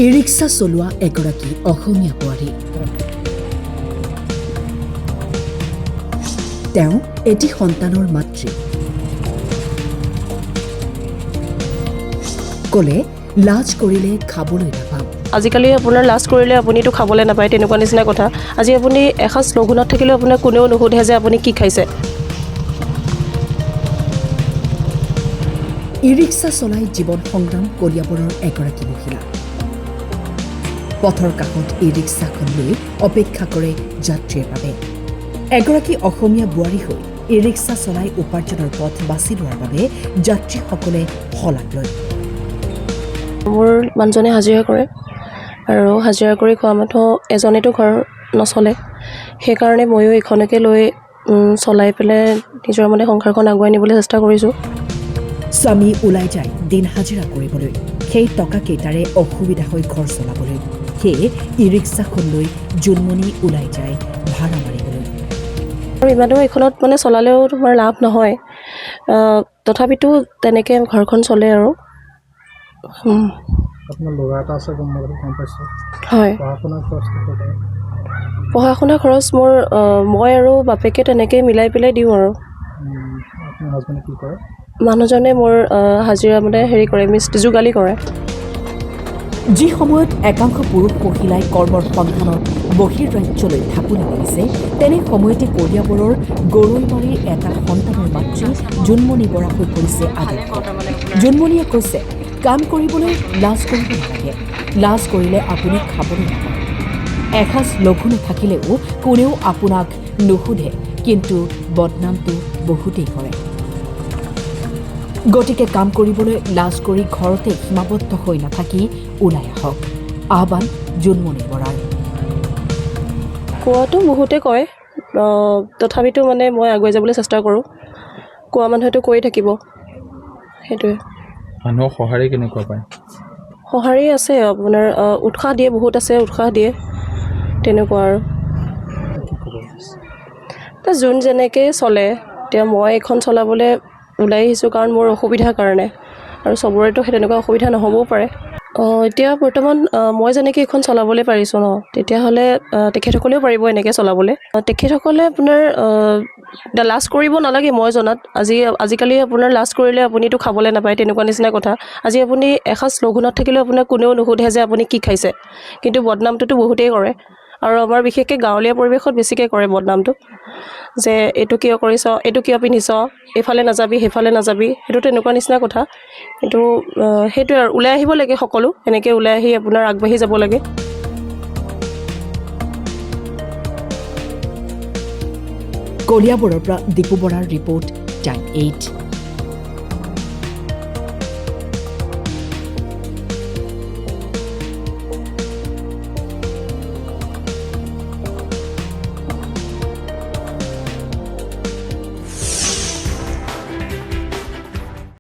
E-rickshaw চলোৱা এগৰাকী অসমীয়া বোৱাৰী। তেওঁ এটি সন্তানৰ মাতৃ। ক'লে লাজ কৰিলে খাবলৈ নাপাম। আজিকালি আপোনাৰ লাজ কৰিলে আপুনিতো খাবলৈ নাপায়, তেনেকুৱা নিচিনা কথা। আজি আপুনি এসাঁজ লঘোণত থাকিলেও আপোনাক কোনেও নুসুধে যে আপুনি কি খাইছে। ই-ৰিক্সা চলাই জীৱন সংগ্ৰাম কলিয়াবৰৰ এগৰাকী মহিলা। পথৰ কাষত ই-ৰিক্সাখন লৈ অপেক্ষা কৰে যাত্ৰীৰ বাবে। এগৰাকী অসমীয়া বোৱাৰী হৈ ই-ৰিক্সা চলাই উপাৰ্জনৰ পথ বাছি লোৱাৰ বাবে যাত্ৰীসকলে শলাগ লয়। মোৰ মানুহজনে হাজিৰা কৰে আৰু হাজিৰা কৰি খোৱা মানুহ এজনেতো ঘৰ নচলে, সেইকাৰণে ময়ো এইখনকে লৈ চলাই পেলাই নিজৰ সংসাৰখন আগুৱাই নিবলৈ চেষ্টা কৰিছোঁ। স্বামী ওলাই যায় দিন হাজিৰা কৰিবলৈ, সেই টকাকেইটাৰে অসুবিধা হৈ ঘৰ চলাবলৈ। সেয়ে ই-ৰিক্সাখন লৈ জোনমণি ওলাই যায় ভাড়া মাৰিবলৈ। আৰু ইমানো এইখনত চলালেও তোমাৰ লাভ নহয়, তথাপিতো তেনেকৈ ঘৰখন চলে আৰু। আপোনাৰ ল'ৰা এটা আছে গম পাইছোঁ। হয়, পঢ়া শুনা খৰচ মোৰ মই আৰু বাপেকে তেনেকৈ মিলাই পেলাই দিওঁ আৰু। আপোনাৰ হাজবেণ্ডে কি কৰে? মানুহজনে মোৰ হাজিৰা কৰে, যোগালী কৰে। যি সময়ত একাংশ পুৰুষ মহিলাই কৰ্মৰ সন্ধানত বহিৰ্ৰাজ্যলৈ ঢাপলি মেলিছে, তেনে সময়তে কলিয়াবৰৰ গৰৈমাৰীৰ এটা সন্তানৰ মাতৃ জোনমণি বৰা হৈ পৰিছে আদৰ্শ। জোনমণিয়ে কৈছে, কাম কৰিবলৈ লাজ কৰিব নালাগে, লাজ কৰিলে আপুনি খাবলৈ নাপায়। এসাঁজ লঘু নাথাকিলেও কোনেও আপোনাক নুসুধে, কিন্তু বদনামটো বহুতেই কৰে। গতিকে কাম কৰিবলৈ লাজ কৰি ঘৰতে সীমাবদ্ধ হৈ নাথাকি ওলাই আহক, আহ্বান জোনমণি বৰাৰ। কোৱাটো বহুতে কয়, তথাপিতো মই আগুৱাই যাবলৈ চেষ্টা কৰোঁ। কোৱা মানুহেতো কৈ থাকিব, সেইটোৱে। মানুহক সঁহাৰি কেনেকুৱা পায়? সঁহাৰি আছে, আপোনাৰ উৎসাহ দিয়ে, বহুত আছে, উৎসাহ দিয়ে, তেনেকুৱা আৰু। যোন যেনেকৈ চলে, এতিয়া মই এইখন চলাবলৈ ওলাই আহিছোঁ কাৰণ মোৰ অসুবিধাৰ কাৰণে, আৰু চবৰেতো সেই তেনেকুৱা অসুবিধা নহ'বও পাৰে। এতিয়া বৰ্তমান মই যেনেকৈ এইখন চলাবলৈ পাৰিছোঁ ন, তেতিয়াহ'লে তেখেতসকলেও পাৰিব এনেকৈ চলাবলৈ। তেখেতসকলে আপোনাৰ লাজ কৰিব নালাগে, মই জনাত। আজিকালি আপোনাৰ লাজ কৰিলে আপুনিতো খাবলৈ নাপায়, তেনেকুৱা নিচিনা কথা। আজি আপুনি এসাঁজ লঘোণত থাকিলেও আপোনাক কোনেও নুসুধে যে আপুনি কি খাইছে, কিন্তু বদনামটোতো বহুতেই কৰে। আৰু আমাৰ বিশেষকৈ গাঁৱলীয়া পৰিৱেশত বেছিকৈ কৰে বদনামটো, যে এইটো কিয় কৰিছ, এইটো কিয় পিন্ধিছ, এইফালে নাযাবি, সেইফালে নাযাবি, সেইটো তেনেকুৱা নিচিনা কথা। কিন্তু সেইটোৱে আৰু, ওলাই আহিব লাগে সকলো, এনেকৈ ওলাই আহি আপোনাৰ আগবাঢ়ি যাব লাগে। কলিয়াবৰৰ পৰা দীপু বৰাৰ ৰিপৰ্ট, টাইম 8।